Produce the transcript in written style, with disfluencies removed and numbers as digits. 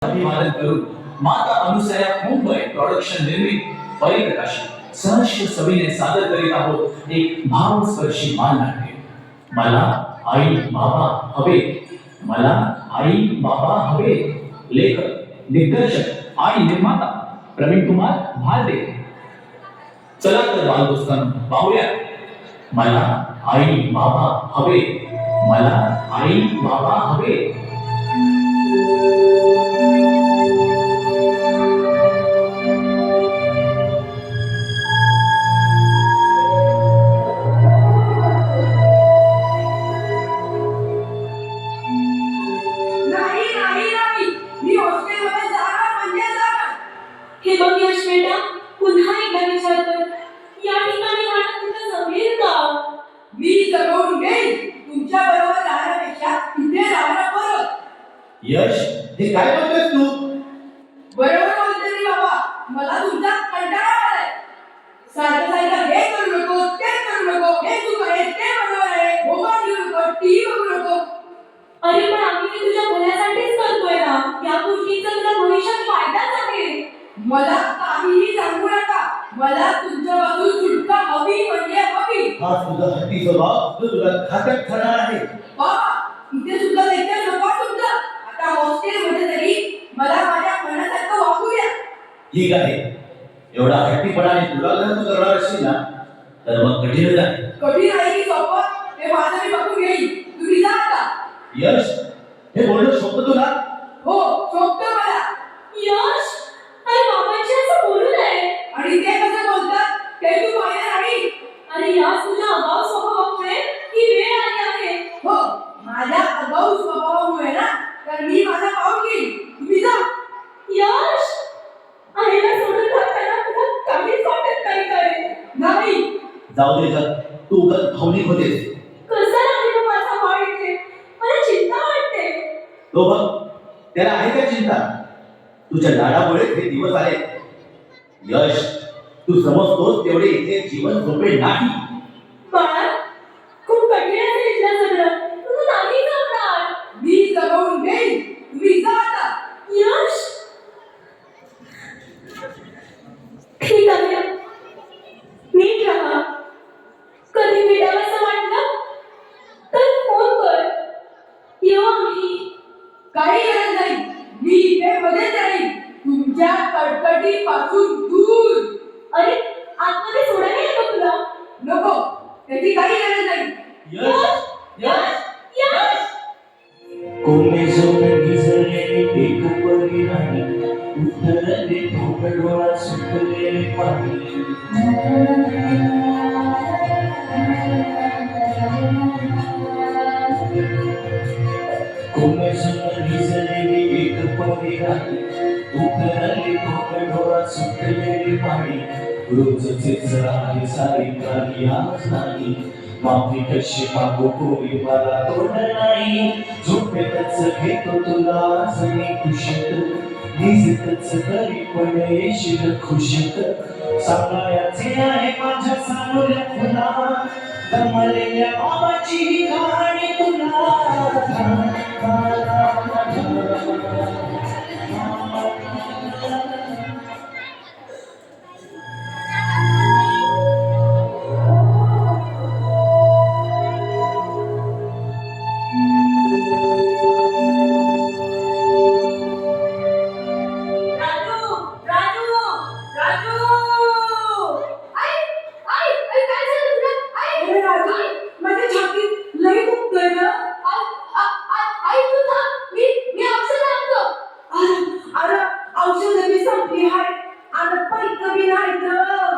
अभिवादन करून माता अनुसया मुंबई प्रोडक्शन निर्मित परिप्रकाशित सहर्ष सविने सादर करीत आहोत एक भावस्पर्शी बालनाट्य मला आई बाबा हवे. मला आई बाबा हवे. लेखक दिग्दर्शक आणि निर्माता प्रवीण कुमार भारदे. चला तर बालदोस्तांनो पाहूया मला आई बाबा हवे. मला आई बाबा हवे. नाही नाही नाही मी हॉस्टेलमध्ये जाणार म्हणजे जाणार. हे बघ यश बेटा, पुन्हा एकदा विचार कर. या ठिकाणी राहणं तुला जमेल का? मी जगवून घेईन. तुमच्या बरोबर राहण्यापेक्षा तिथे राहणं बरं. यश हे काय बोलतोस तू? बरोबर बोलते मी बाबा. मला तुमचा कंटाळा आलाय. सारखं सारखं हे करू नको, ते करू नको, हे चूक आहे, ते बरोबर आहे, मोबाईल घेऊ नको, टीव्ही बघू नको. अरे पण आम्ही ते तुझ्या भल्यासाठीच करतोय ना. या गोष्टींचा तुला भविष्यात फायदाच आहे. मला काहीही सांगू नका. मला तुमच्यापासून सुटका हवी म्हणजे हवी. हा तुझा हट्टी स्वभाव जो तुला घातक ठरणार आहे. बाबा इथे सुद्धा लेक्चर नको तुमचं. आता हॉस्टेलमध्ये तरी मला माझ्या मनासारखं वागू द्या. ठीक आहे, एवढा हट्टीपणाने तुला जर तू करणार असशील ना तर मग कठीणच आहे. कठीण आहे की सोपं हे माझं मी बघून घेईन. तुम्ही जा आता. यश हे बोलणं सोपं तुला? हो सोपतं मला. यश, अरे बाबांशी असं बोलू नये. आणि ते कसं बोलतात ते तू पाहिलं नाही. अरे याच तुझ्या आगाऊ स्वभावामुळे ही वेळ आली आहे. हो माझ्या आगाऊ स्वभावामुळे ना. तर मी माझा पाऊल घेईन. तुम्ही जा. यश, आईला सोडून जाताना तुला काहीच वाटत नाही का रे? नाही. जाऊ दे तर तू उगाच भावनिक होतेस. कसा राहील माझा बाळ इथे? मला चिंता वाटते. तो बघ, त्याला आहे का चिंता? तुझ्या लाडामुळे हे दिवस आले. यश, तू समजतोस तेवढे इथे जीवन सोपे नाही. बाळा, खूप कठीण आहे इथलं सगळं. तुला नाही जमणार. मी जगवून घेईन. तुम्ही जा आता. यश, ठीक आहे, नीट राहा. कधी भेटावंसं वाटलं तर फोन कर. येऊ आम्ही. काही गरज नाही. मी इथे मध्येच राहीन. तुमच्या कटकटीपासून दूर. अरे आतमध्ये सोडायला येतो तुला? नको त्याची काही गरज नाही. यश, यश, यश. कोमे सोबत भिजलेली एक परी राणी, उतरले तो डोळा सुटलेले पाणी. कोमे सोबत भिजलेली एक परी राणी, उतरले तो डोळा सुटलेले पाणी. रोजचे जराही सारी काही आज नाही, माफी कशी मागू कोणी मला तोड नाही. झोपेतच घेतो तुला आज मी कुशीत, भिजतच तरी पण येशील खुशीत. सांगायचे आहे माझ्या सानुऱ्या फुला, दमलेल्या बाबाची ही कहाणी तुला. राजू, राजू, राजू. आई आई आई काय झालं तुला? आई अरे राजू माझ्या छातीत लई दुखतंय ना. आई तू थांब. मी औषध आणतो. अरे औषध मी संपली आहे. आणि पैक बी नाही तर